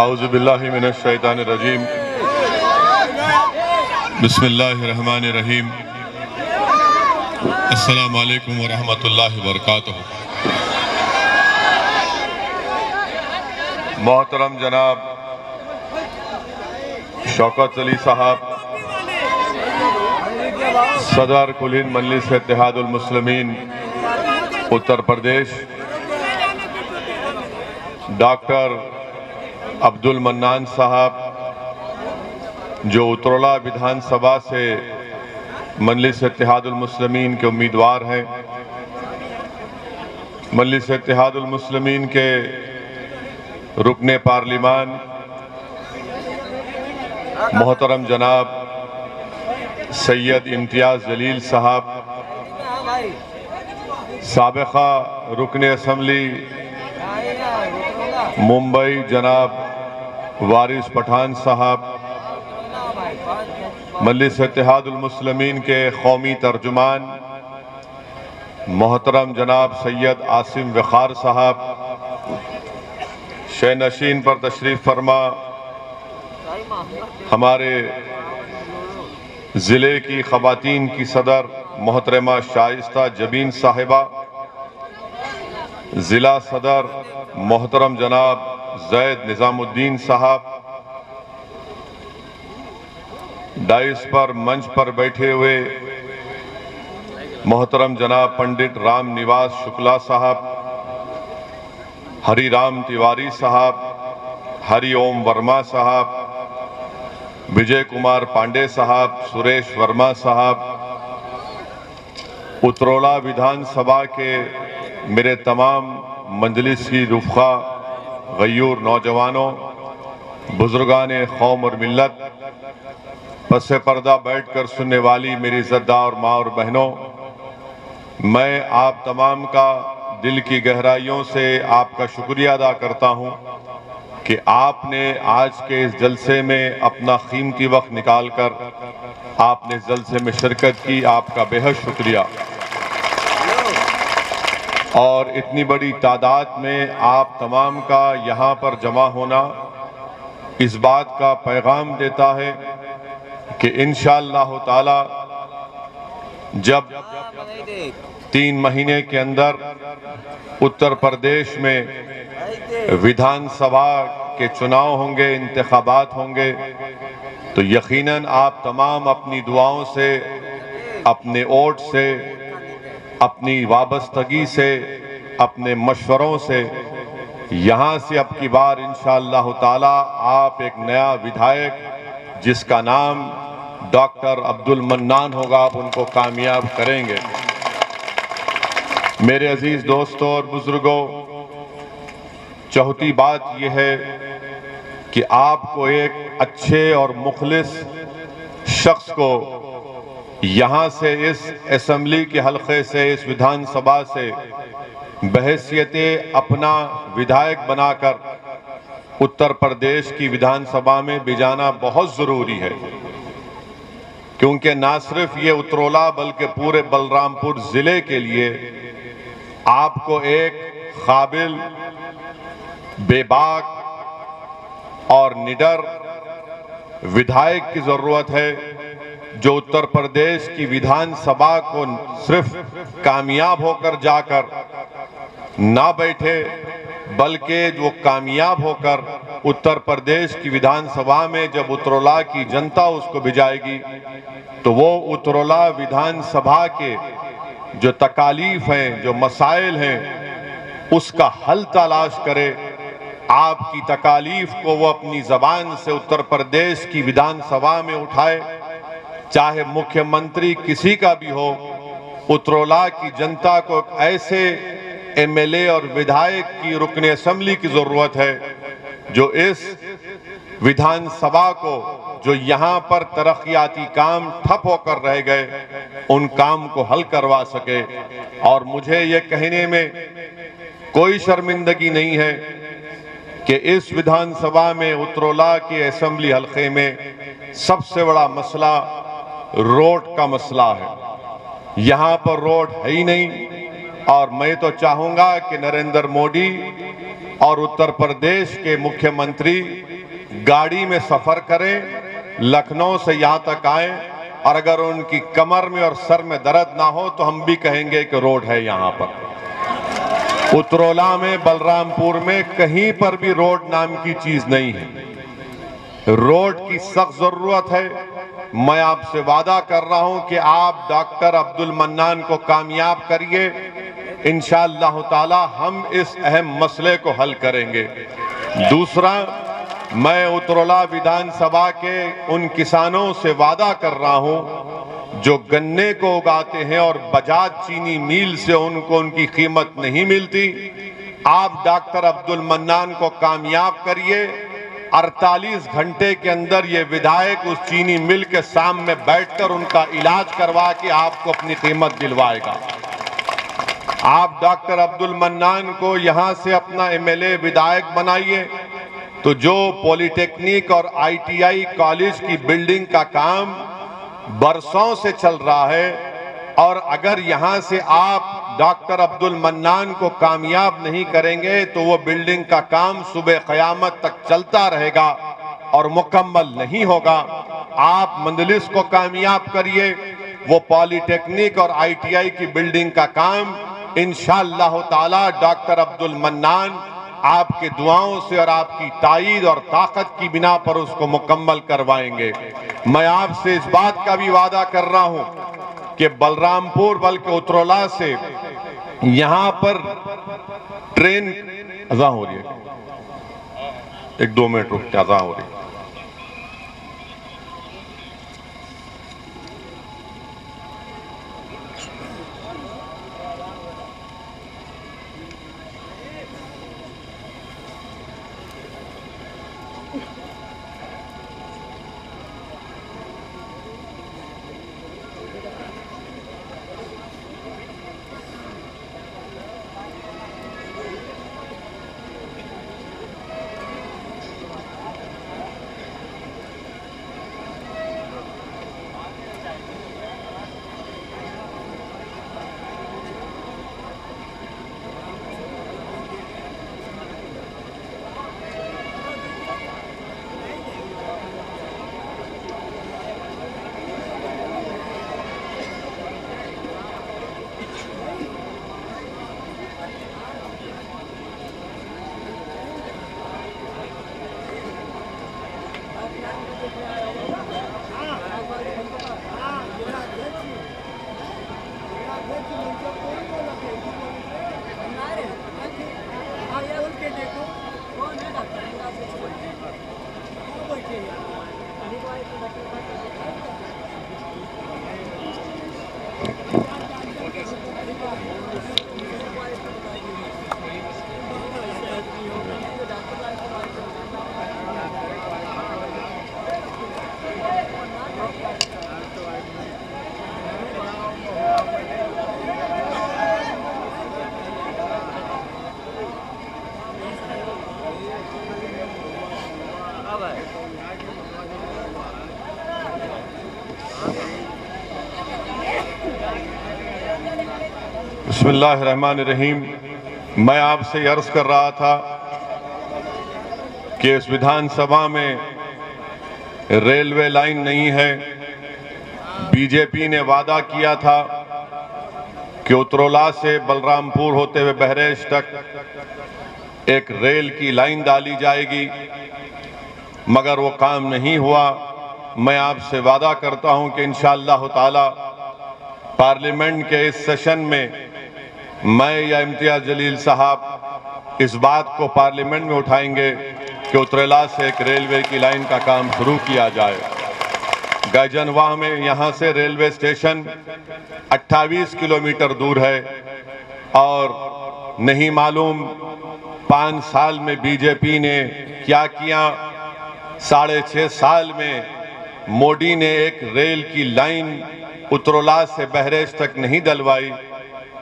आऊज़ुबिल्लाहि मिनश्शैतानिर्रजीम बिस्मिल्लाहिर्रहमानिर्रहीम अस्सलामु अलैकुम वरहमतुल्लाहि वबरकातुहू। मोहतरम जनाब शौकत अली साहब, सदर कुल हिंद मजलिस इत्तेहादुल मुस्लिमीन उत्तर प्रदेश, डॉक्टर अब्दुल मन्नान साहब जो उतरौला विधानसभा से मजलिस इत्तेहादुल मुस्लिमीन के उम्मीदवार हैं, मजलिस इत्तेहादुल मुस्लिमीन के रुकने पार्लिमान मोहतरम जनाब सैयद इम्तियाज जलील साहब, साबिका रुकने असम्बली मुंबई जनाब वारिस पठान साहब, मजलिस इत्तेहादुल मुस्लिमीन के कौमी तर्जुमान मोहतरम जनाब सैयद आसिम वखार साहब, शहनशीन पर तशरीफ फरमा हमारे ज़िले की ख़वातीन की सदर मोहतरमा शाइस्ता जबीन साहिबा, ज़िला सदर मोहतरम जनाब ज़ैद निज़ामुद्दीन साहब, डाइस पर मंच पर बैठे हुए मोहतरम जनाब पंडित राम निवास शुक्ला साहब, हरिराम तिवारी साहब, हरिओम वर्मा साहब, विजय कुमार पांडे साहब, सुरेश वर्मा साहब, उतरौला विधानसभा के मेरे तमाम मजलिस की रुफ़ा गयूर नौजवानों, बुजुर्गान कौम और मिल्लत, पसे पर्दा बैठकर सुनने वाली मेरी इज़्ज़तदार माँ और बहनों, मैं आप तमाम का दिल की गहराइयों से आपका शुक्रिया अदा करता हूँ कि आपने आज के इस जलसे में अपना कीमती वक्त निकालकर आपने इस जलसे में शिरकत की। आपका बेहद शुक्रिया। और इतनी बड़ी तादाद में आप तमाम का यहाँ पर जमा होना इस बात का पैगाम देता है कि इंशाअल्लाह ताला जब 3 महीने के अंदर उत्तर प्रदेश में विधानसभा के चुनाव होंगे, इंतखाबात होंगे, तो यकीनन आप तमाम अपनी दुआओं से, अपने वोट से, अपनी वाबस्तगी से, अपने मशवरों से यहाँ से अब की बार इंशाअल्लाह ताला आप एक नया विधायक जिसका नाम डॉक्टर अब्दुल मन्नान होगा, आप उनको कामयाब करेंगे। मेरे अजीज दोस्तों और बुजुर्गों, चौथी बात यह है कि आपको एक अच्छे और मुखलिस शख्स को यहाँ से, इस असेंबली के हलके से, इस विधानसभा से बहैसियते अपना विधायक बनाकर उत्तर प्रदेश की विधानसभा में भिजाना बहुत जरूरी है, क्योंकि ना सिर्फ ये उतरौला बल्कि पूरे बलरामपुर जिले के लिए आपको एक काबिल, बेबाक और निडर विधायक की जरूरत है जो उत्तर प्रदेश की विधानसभा को सिर्फ कामयाब होकर जाकर ना बैठे, बल्कि वो कामयाब होकर उत्तर प्रदेश की विधानसभा में जब उतरौला की जनता उसको भिजाएगी तो वो उतरौला विधानसभा के जो तकालीफ हैं, जो मसाइल हैं, उसका हल तलाश करे। आपकी तकालीफ को वो अपनी जबान से उत्तर प्रदेश की विधानसभा में उठाए, चाहे मुख्यमंत्री किसी का भी हो। उतरौला की जनता को ऐसे एमएलए और विधायक की रुकने असेंबली की जरूरत है जो इस विधानसभा को, जो यहाँ पर तरक्याती काम ठप होकर रह गए, उन काम को हल करवा सके। और मुझे ये कहने में कोई शर्मिंदगी नहीं है कि इस विधानसभा में उतरौला के असेंबली हलके में सबसे बड़ा मसला रोड का मसला है। यहाँ पर रोड है ही नहीं, और मैं तो चाहूंगा कि नरेंद्र मोदी और उत्तर प्रदेश के मुख्यमंत्री गाड़ी में सफर करें, लखनऊ से यहाँ तक आए, और अगर उनकी कमर में और सर में दर्द ना हो तो हम भी कहेंगे कि रोड है यहाँ पर। उतरौला में, बलरामपुर में कहीं पर भी रोड नाम की चीज नहीं है। रोड की सख्त जरूरत है। मैं आपसे वादा कर रहा हूं कि आप डॉक्टर अब्दुल मन्नान को कामयाब करिए, इंशाअल्लाह ताला हम इस अहम मसले को हल करेंगे। दूसरा, मैं उतरौला विधानसभा के उन किसानों से वादा कर रहा हूं जो गन्ने को उगाते हैं और बजाज चीनी मिल से उनको उनकी कीमत नहीं मिलती। आप डॉक्टर अब्दुल मन्नान को कामयाब करिए। 48 घंटे के अंदर ये विधायक उस चीनी मिल के सामने बैठकर उनका इलाज करवा के आपको अपनी कीमत दिलवाएगा। आप डॉक्टर अब्दुल मन्नान को यहां से अपना एमएलए विधायक बनाइए तो जो पॉलिटेक्निक और आईटीआई कॉलेज की बिल्डिंग का काम बरसों से चल रहा है, और अगर यहां से आप डॉक्टर अब्दुल मन्नान को कामयाब नहीं करेंगे तो वो बिल्डिंग का काम सुबह क़यामत तक चलता रहेगा और मुकम्मल नहीं होगा। आप मंदलिस को कामयाब करिए, वो पॉलिटेक्निक और आईटीआई की बिल्डिंग का काम इंशाअल्लाह ताला डॉक्टर अब्दुल मन्नान आपके दुआओं से और आपकी ताईद और ताकत की बिना पर उसको मुकम्मल करवाएंगे। मैं आपसे इस बात का भी वादा कर रहा हूं कि बलरामपुर बल्कि उतरौला से यहां पर ट्रेन अज़ां हो रही है, 1-2 मिनट रुक के अज़ां हो रही है। बिस्मिल्लाहिर्रहमानिर्रहीम। मैं आपसे अर्ज कर रहा था कि इस विधानसभा में रेलवे लाइन नहीं है। बीजेपी ने वादा किया था कि उतरौला से बलरामपुर होते हुए बहरेश तक एक रेल की लाइन डाली जाएगी, मगर वो काम नहीं हुआ। मैं आपसे वादा करता हूं कि इंशाअल्लाह ताला पार्लियामेंट के इस सेशन में मैं या इम्तियाज जलील साहब इस बात को पार्लियामेंट में उठाएंगे कि उतरौला से एक रेलवे की लाइन का काम शुरू किया जाए। गैजनवाह में यहाँ से रेलवे स्टेशन 28 किलोमीटर दूर है, और नहीं मालूम 5 साल में बीजेपी ने क्या किया। 6.5 साल में मोदी ने एक रेल की लाइन उतरौला से बहरेश तक नहीं डलवाई,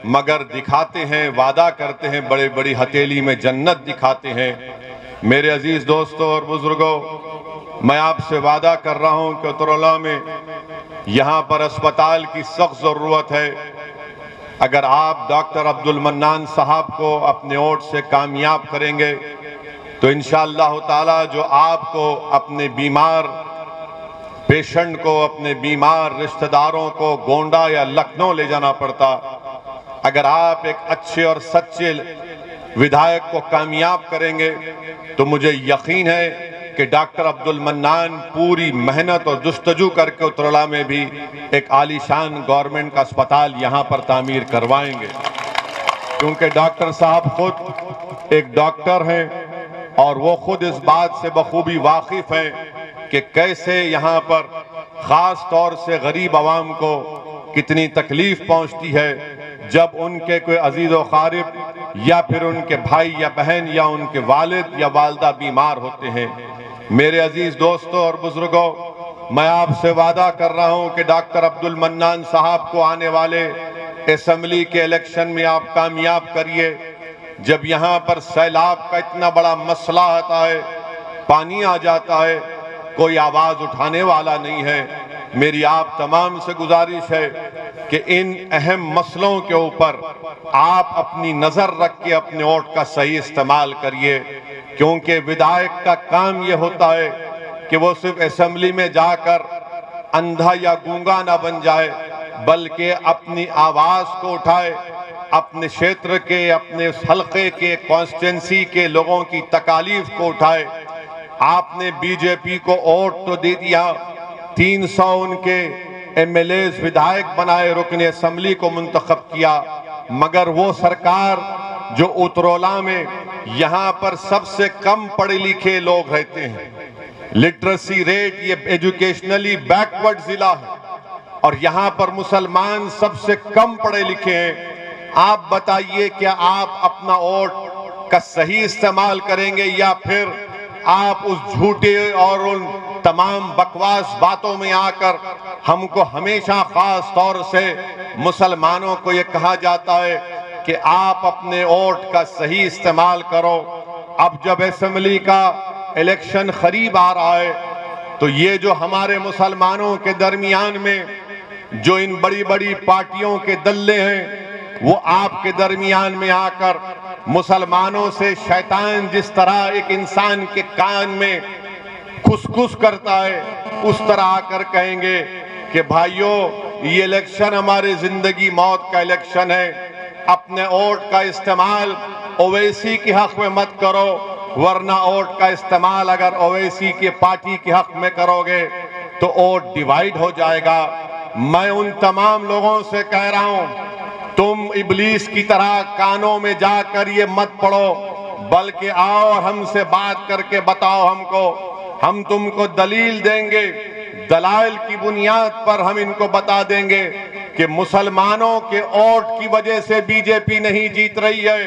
मगर दिखाते हैं, वादा करते हैं, बड़े बड़ी हथेली में जन्नत दिखाते हैं। मेरे अजीज दोस्तों और बुजुर्गों, मैं आपसे वादा कर रहा हूं कि उतरौला में यहां पर अस्पताल की सख्त जरूरत है। अगर आप डॉक्टर अब्दुल मन्नान साहब को अपने वोट से कामयाब करेंगे तो इंशाअल्लाह ताला जो आपको अपने बीमार पेशेंट को, अपने बीमार रिश्तेदारों को गोंडा या लखनऊ ले जाना पड़ता, अगर आप एक अच्छे और सच्चे विधायक को कामयाब करेंगे तो मुझे यकीन है कि डॉक्टर अब्दुल मन्नान पूरी मेहनत और जुस्तजू करके उत्तरला में भी एक आलीशान गवर्नमेंट का अस्पताल यहाँ पर तामीर करवाएंगे, क्योंकि डॉक्टर साहब खुद एक डॉक्टर हैं और वो खुद इस बात से बखूबी वाकिफ हैं कि कैसे यहाँ पर खास तौर से गरीब आवाम को कितनी तकलीफ पहुँचती है जब उनके कोई अजीज व क़ारिब या फिर उनके भाई या बहन या उनके वालिद या वालदा बीमार होते हैं। मेरे अजीज दोस्तों और बुजुर्गों, मैं आपसे वादा कर रहा हूं कि डॉक्टर अब्दुल मन्नान साहब को आने वाले असेंबली के इलेक्शन में आप कामयाब करिए। जब यहाँ पर सैलाब का इतना बड़ा मसला आता है, पानी आ जाता है, कोई आवाज उठाने वाला नहीं है। मेरी आप तमाम से गुजारिश है कि इन अहम मसलों के ऊपर आप अपनी नजर रख के अपने वोट का सही इस्तेमाल करिए, क्योंकि विधायक का काम ये होता है कि वो सिर्फ असेंबली में जाकर अंधा या गूंगा ना बन जाए, बल्कि अपनी आवाज को उठाए, अपने क्षेत्र के, अपने हल्के के, कॉन्स्टिट्यूंसी के लोगों की तकालीफ को उठाए। आपने बीजेपी को वोट तो दे दिया, 300 उनके एमएलए विधायक बनाए, रुकने असेंबली को मुंतखब किया, मगर वो सरकार जो उत्तरला में यहाँ पर सबसे कम पढ़े लिखे लोग रहते हैं, लिटरेसी रेट, ये एजुकेशनली बैकवर्ड जिला है और यहाँ पर मुसलमान सबसे कम पढ़े लिखे हैं। आप बताइए, क्या आप अपना वोट का सही इस्तेमाल करेंगे या फिर आप उस झूठे और उन तमाम बकवास बातों में आकर हमको हमेशा खास तौर से मुसलमानों को ये कहा जाता है कि आप अपने वोट का सही इस्तेमाल करो। अब जब असेंबली का इलेक्शन करीब आ रहा है तो ये जो हमारे मुसलमानों के दरमियान में जो इन बड़ी बड़ी पार्टियों के दल्ले हैं, वो आपके दरमियान में आकर मुसलमानों से शैतान जिस तरह एक इंसान के कान में खुसखुस करता है, उस तरह आकर कहेंगे कि भाइयों, ये इलेक्शन हमारी जिंदगी मौत का इलेक्शन है, अपने वोट का इस्तेमाल ओवैसी के हक में मत करो, वरना वोट का इस्तेमाल अगर ओवैसी के पार्टी के हक में करोगे तो वोट डिवाइड हो जाएगा। मैं उन तमाम लोगों से कह रहा हूं, तुम इब्लीस की तरह कानों में जाकर ये मत पढ़ो, बल्कि आओ और हमसे बात करके बताओ हमको, हम तुमको दलील देंगे, दलाइल की बुनियाद पर हम इनको बता देंगे कि मुसलमानों के वोट की वजह से बीजेपी नहीं जीत रही है।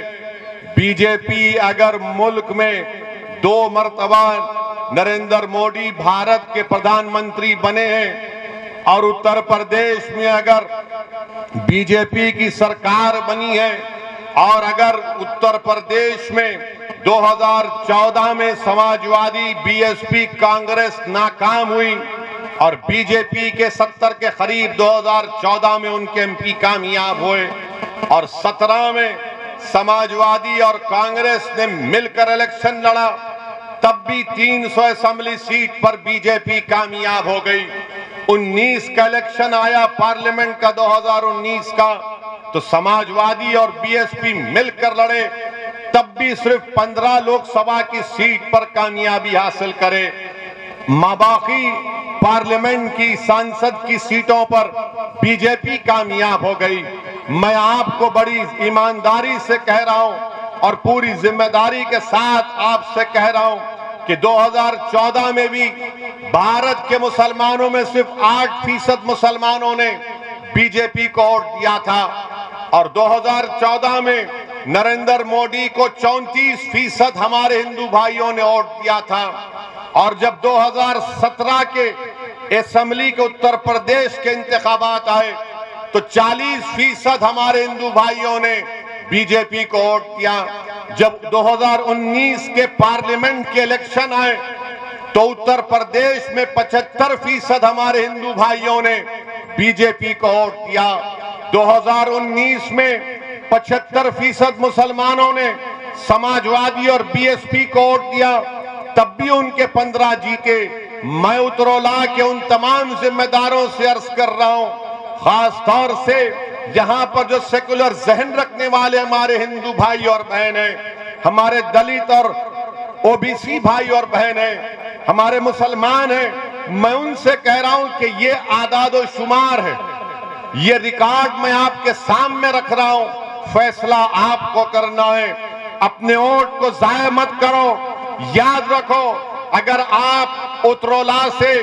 बीजेपी अगर मुल्क में 2 मरतबा नरेंद्र मोदी भारत के प्रधानमंत्री बने हैं और उत्तर प्रदेश में अगर बीजेपी की सरकार बनी है और अगर उत्तर प्रदेश में 2014 में समाजवादी, बीएसपी, कांग्रेस नाकाम हुई और बीजेपी के 70 के करीब 2014 में उनके एमपी कामयाब हुए और 17 में समाजवादी और कांग्रेस ने मिलकर इलेक्शन लड़ा, तब भी 300 असेंबली सीट पर बीजेपी कामयाब हो गई। 19 का इलेक्शन आया पार्लियामेंट का 2019 का, तो समाजवादी और बीएसपी मिलकर लड़े, तब भी सिर्फ 15 लोकसभा की सीट पर कामयाबी हासिल करे। बाकी पार्लियामेंट की सांसद की सीटों पर बीजेपी कामयाब हो गई। मैं आपको बड़ी ईमानदारी से कह रहा हूं और पूरी जिम्मेदारी के साथ आपसे कह रहा हूं कि 2014 में भी भारत के मुसलमानों में सिर्फ 8% मुसलमानों ने बीजेपी को वोट दिया था और 2014 में नरेंद्र मोदी को 34% हमारे हिंदू भाइयों ने वोट दिया था और जब 2017 के असेंबली के उत्तर प्रदेश के इंतखाबात आए तो 40% हमारे हिंदू भाइयों ने बीजेपी को वोट दिया। जब 2019 के पार्लियामेंट के इलेक्शन आए तो उत्तर प्रदेश में 75% हमारे हिंदू भाइयों ने बीजेपी को वोट दिया। 2019 में 75% मुसलमानों ने समाजवादी और बीएसपी को वोट दिया, तब भी उनके 15 जीते। मैं उत्तरोला के उन तमाम जिम्मेदारों से अर्ज कर रहा हूं, खास तौर से यहां पर जो सेकुलर जहन रखने वाले हमारे हिंदू भाई और बहन हैं, हमारे दलित और ओबीसी भाई और बहन हैं, हमारे मुसलमान हैं, मैं उनसे कह रहा हूं कि ये आदादो शुमार है, ये रिकॉर्ड मैं आपके सामने रख रहा हूं। फैसला आपको करना है, अपने वोट को जाया मत करो। याद रखो, अगर आप उत्तरोला से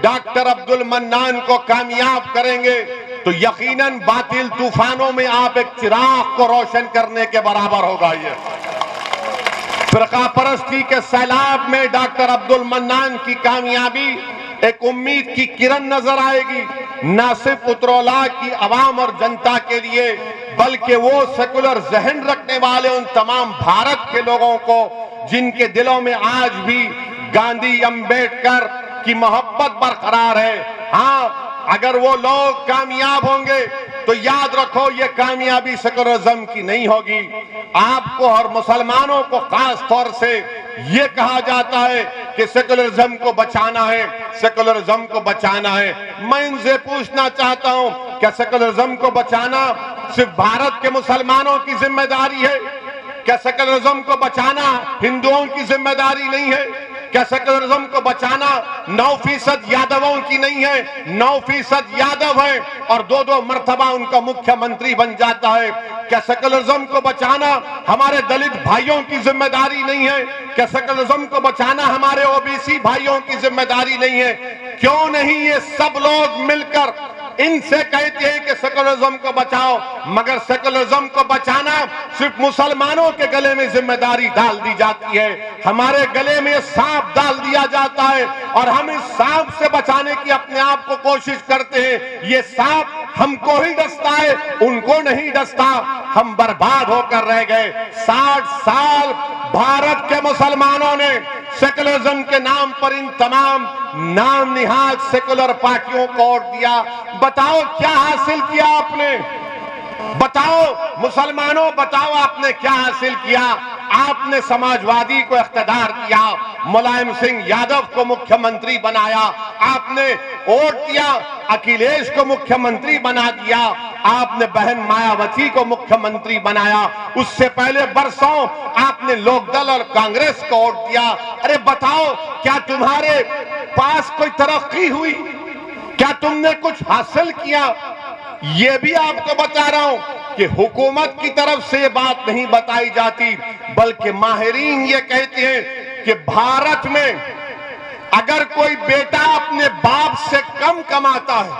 डॉक्टर अब्दुल मन्नान को कामयाब करेंगे तो यकीनन बातिल तूफानों में आप एक चिराग को रोशन करने के बराबर होगा। ये फिरका परस्ती के सैलाब में डॉक्टर अब्दुल मन्नान की कामयाबी एक उम्मीद की किरण नजर आएगी, न सिर्फ उत्तरोला की आवाम और जनता के लिए, बल्कि वो सेकुलर जहन रखने वाले उन तमाम भारत के लोगों को जिनके दिलों में आज भी गांधी अंबेडकर की मोहब्बत बरकरार है। हाँ, अगर वो लोग कामयाब होंगे तो याद रखो, ये कामयाबी सेकुलरिज्म की नहीं होगी। आपको और मुसलमानों को खास तौर से ये कहा जाता है कि सेकुलरिज्म को बचाना है, सेकुलरिज्म को बचाना है। मैं इनसे पूछना चाहता हूं, क्या सेकुलरिज्म को बचाना सिर्फ भारत के मुसलमानों की जिम्मेदारी है? क्या सेकुलरिज्म को बचाना हिंदुओं की जिम्मेदारी नहीं है? क्या सेकुलरिज्म को बचाना 9% यादवों की नहीं है? 9% यादव है और 2-2 मर्तबा उनका मुख्यमंत्री बन जाता है। क्या सेकुलरिज्म को बचाना हमारे दलित भाइयों की जिम्मेदारी नहीं है? क्या सेकुलरिज्म को बचाना हमारे ओबीसी भाइयों की जिम्मेदारी नहीं है? क्यों नहीं ये सब लोग मिलकर इनसे कहते हैं कि सेकुलरिज्म को बचाओ, मगर सेकुलरिज्म को बचाना सिर्फ मुसलमानों के गले में जिम्मेदारी डाल दी जाती है। हमारे गले में सांप डाल दिया जाता है और हम इस सांप से बचाने की अपने आप को कोशिश करते हैं। ये सांप हमको ही डसता है, उनको नहीं डसता। हम बर्बाद होकर रह गए। 60 साल भारत के मुसलमानों ने सेकुलरिज्म के नाम पर इन तमाम नाम निहाद सेकुलर पार्टियों को वोट दिया। बताओ क्या हासिल किया आपने? बताओ मुसलमानों, बताओ आपने क्या हासिल किया? आपने समाजवादी को इख्तियार दिया, मुलायम सिंह यादव को मुख्यमंत्री बनाया, आपने वोट दिया, अखिलेश को मुख्यमंत्री बना दिया, आपने बहन मायावती को मुख्यमंत्री बनाया, उससे पहले बरसों आपने लोकदल और कांग्रेस को वोट दिया। अरे बताओ, क्या तुम्हारे पास कोई तरक्की हुई? क्या तुमने कुछ हासिल किया? ये भी आपको बता रहा हूं कि हुकूमत की तरफ से ये बात नहीं बताई जाती, बल्कि माहिरीन ये कहते हैं कि भारत में अगर कोई बेटा अपने बाप से कम कमाता है,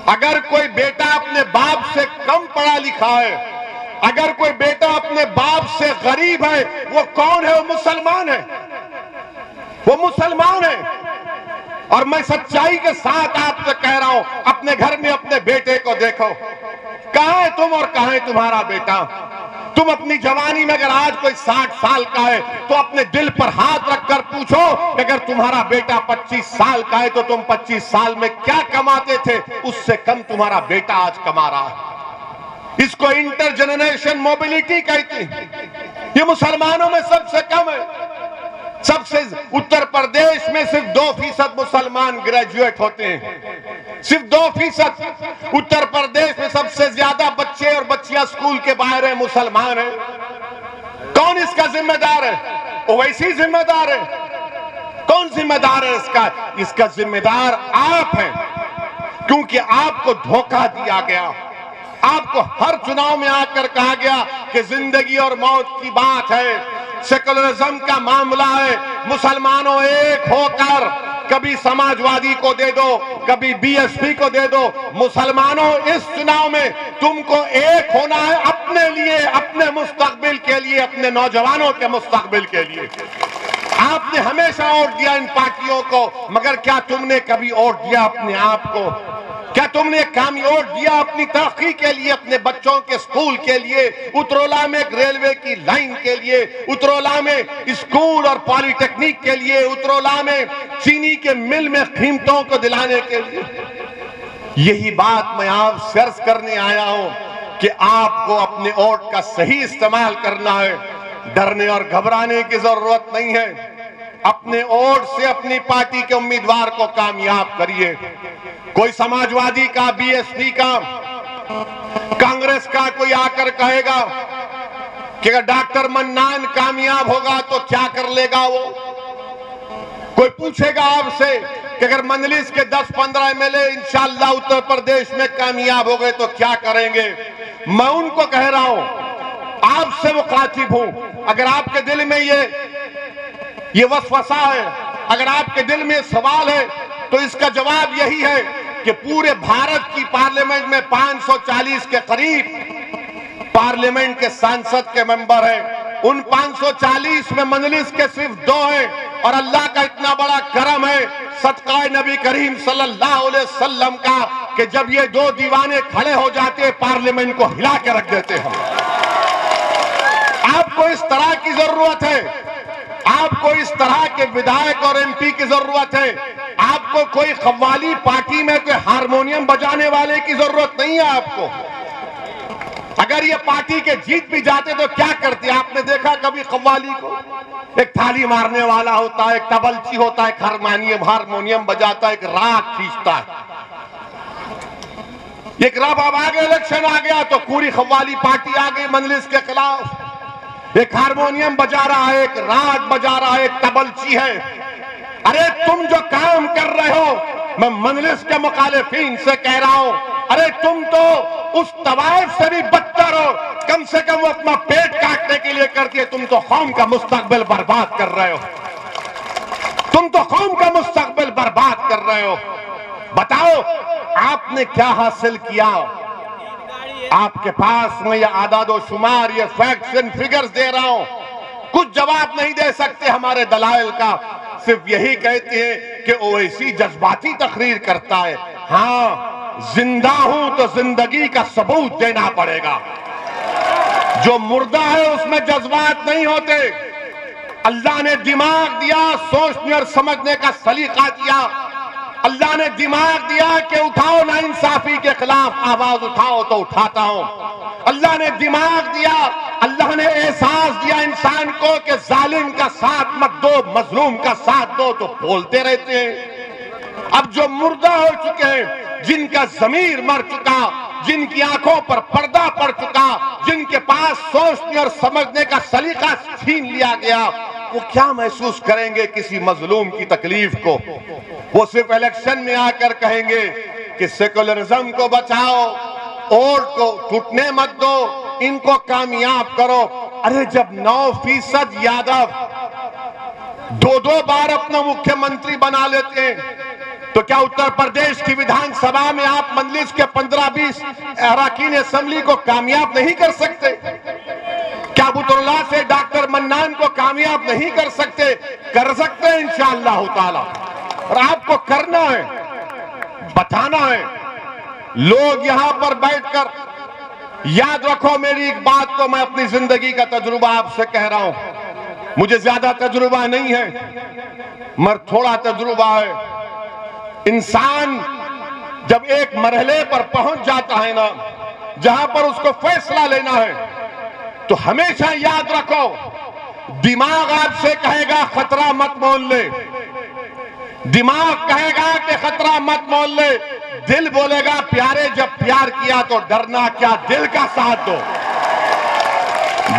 अगर कोई बेटा अपने बाप से कम पढ़ा लिखा है, अगर कोई बेटा अपने बाप से गरीब है, वो कौन है? वो मुसलमान है, वो मुसलमान है। और मैं सच्चाई के साथ आपसे कह रहा हूं, अपने घर में अपने बेटे को देखो, कहां है तुम और कहां है तुम्हारा बेटा? तुम अपनी जवानी में अगर आज कोई 60 साल का है तो अपने दिल पर हाथ रखकर पूछो कि अगर तुम्हारा बेटा 25 साल का है तो तुम 25 साल में क्या कमाते थे? उससे कम तुम्हारा बेटा आज कमा रहा है। इसको इंटरजेनरेशन मोबिलिटी कहती है। ये मुसलमानों में सबसे कम है। सबसे उत्तर प्रदेश में सिर्फ 2% मुसलमान ग्रेजुएट होते हैं, सिर्फ 2%। उत्तर प्रदेश में सबसे ज्यादा बच्चे और बच्चियां स्कूल के बाहर है, मुसलमान है। कौन इसका जिम्मेदार है? ओवैसी जिम्मेदार है। कौन जिम्मेदार है इसका? इसका जिम्मेदार आप हैं, क्योंकि आपको धोखा दिया गया। आपको हर चुनाव में आकर कहा गया कि जिंदगी और मौत की बात है, सेकुलरिज्म का मामला है, मुसलमानों एक होकर कभी समाजवादी को दे दो, कभी बीएसपी को दे दो। मुसलमानों, इस चुनाव में तुमको एक होना है अपने लिए, अपने मुस्तकबिल के लिए, अपने नौजवानों के मुस्तकबिल के लिए। आपने हमेशा वोट दिया इन पार्टियों को, मगर क्या तुमने कभी वोट दिया अपने आप को? क्या तुमने वोट दिया अपनी तरक्की के लिए, अपने बच्चों के स्कूल के लिए, उत्तरोला में एक रेलवे की लाइन के लिए, उत्तरोला में स्कूल और पॉलिटेक्निक के लिए, उत्तरोला में चीनी के मिल में कीमतों को दिलाने के लिए? यही बात मैं आप सर्च करने आया हूं कि आपको अपने वोट का सही इस्तेमाल करना है। डरने और घबराने की जरूरत नहीं है। अपने वोट से अपनी पार्टी के उम्मीदवार को कामयाब करिए। कोई समाजवादी का, बीएसपी का, कांग्रेस का कोई आकर कहेगा कि अगर डॉक्टर मन्नान कामयाब होगा तो क्या कर लेगा वो। कोई पूछेगा आपसे कि अगर मंजलिस के 10-15 एमएलए इंशाअल्लाह उत्तर प्रदेश में कामयाब हो गए तो क्या करेंगे। मैं उनको कह रहा हूं, आपसे मुखातिब हूं, अगर आपके दिल में ये वसवसा है, अगर आपके दिल में सवाल है, तो इसका जवाब यही है कि पूरे भारत की पार्लियामेंट में 540 के करीब पार्लियामेंट के सांसद के मेंबर हैं। उन 540 में मंजलिस के सिर्फ 2 हैं और अल्लाह का इतना बड़ा करम है, सदका नबी करीम सल्लल्लाहु अलैहि वसल्लम का, कि जब ये 2 दीवाने खड़े हो जाते हैं पार्लियामेंट को हिला के रख देते हैं। आपको इस तरह की जरूरत है, आपको इस तरह के विधायक और एमपी की जरूरत है। आपको कोई कव्वाली पार्टी में कोई हारमोनियम बजाने वाले की जरूरत नहीं है। आपको अगर ये पार्टी के जीत भी जाते तो क्या करते। आपने देखा कभी कव्वाली को? एक थाली मारने वाला होता है, एक तबलची होता है, एक हारमोनियम बजाता है, एक राग खींचता है। एक रब अब आगे इलेक्शन आ गया तो पूरी कव्वाली पार्टी आ गई मंजलिस के खिलाफ। एक हारमोनियम बजा रहा है, एक राग बजा रहा है, एक तबलची है। अरे तुम जो काम कर रहे हो, मैं मंजलिस के मुखालिफिन से कह रहा हूं, अरे तुम तो उस तवाइफ से भी बदतर हो। कम से कम वो अपना पेट काटने के लिए करती है, तुम तो कौम का मुस्तकबिल बर्बाद कर रहे हो। तुम तो कौम का मुस्तकबिल बर्बाद कर रहे हो। बताओ आपने क्या हासिल किया। आपके पास में ये आदादो शुमार, ये फैक्ट्स एंड फिगर्स दे रहा हूं, कुछ जवाब नहीं दे सकते हमारे दलाइल का। सिर्फ यही कहते हैं कि ओवैसी जज्बाती तकरीर करता है। हाँ, जिंदा हूं तो जिंदगी का सबूत देना पड़ेगा। जो मुर्दा है उसमें जज्बात नहीं होते। अल्लाह ने दिमाग दिया, सोचने और समझने का सलीका दिया। अल्लाह ने दिमाग दिया कि उठाओ ना इंसाफी के खिलाफ आवाज उठाओ तो उठाता हूं। अल्लाह ने दिमाग दिया, अल्लाह ने एहसास दिया इंसान को कि जालिम का साथ मत दो, मजलूम का साथ दो, तो बोलते रहते हैं। अब जो मुर्दा हो चुके हैं, जिनका जमीर मर चुका, जिनकी आंखों पर पर्दा पड़ चुका, जिनके पास सोचने और समझने का सलीका छीन लिया गया, वो क्या महसूस करेंगे किसी मजलूम की तकलीफ को। वो सिर्फ इलेक्शन में आकर कहेंगे कि सेकुलरिज्म को बचाओ, वोट को टूटने मत दो, इनको कामयाब करो। अरे जब 9% यादव 2-2 बार अपना मुख्यमंत्री बना लेते हैं, तो क्या उत्तर प्रदेश की विधानसभा में आप मंजलिस के 15-20 अरकान असेंबली को कामयाब नहीं कर सकते? क्या बुतुल्लाह से डॉक्टर मन्नान को कामयाब नहीं कर सकते? कर सकते हैं इंशाअल्लाह ताला। और आपको करना है, बताना है। लोग यहां पर बैठकर, याद रखो मेरी एक बात को, मैं अपनी जिंदगी का तजुर्बा आपसे कह रहा हूं। मुझे ज्यादा तजुर्बा नहीं है, मगर थोड़ा तजुर्बा है। इंसान जब एक मरहले पर पहुंच जाता है ना, जहां पर उसको फैसला लेना है, तो हमेशा याद रखो, दिमाग आपसे कहेगा खतरा मत मोल ले, दिमाग कहेगा कि खतरा मत मोल ले, दिल बोलेगा प्यारे जब प्यार किया तो डरना क्या, दिल का साथ दो,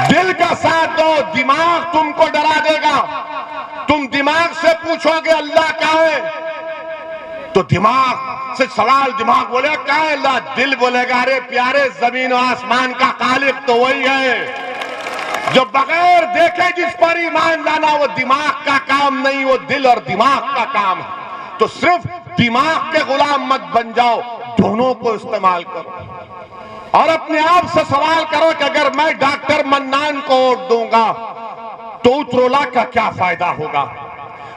दिल का साथ दो। दिमाग तुमको डरा देगा। तुम दिमाग से पूछोगे अल्लाह कहाँ है, तो दिमाग से सवाल, दिमाग बोलेगा कहाँ है अल्लाह, दिल बोलेगा अरे प्यारे जमीन और आसमान का खालिक तो वही है। जो बगैर देखे जिस पर ईमान लाना, वो दिमाग का काम नहीं, वो दिल और दिमाग का काम है। तो सिर्फ दिमाग के गुलाम मत बन जाओ, दोनों को इस्तेमाल करो। और अपने आप से सवाल करो कि अगर मैं डॉक्टर मन्नान को वोट दूंगा तो उत्तरोला का क्या फायदा होगा।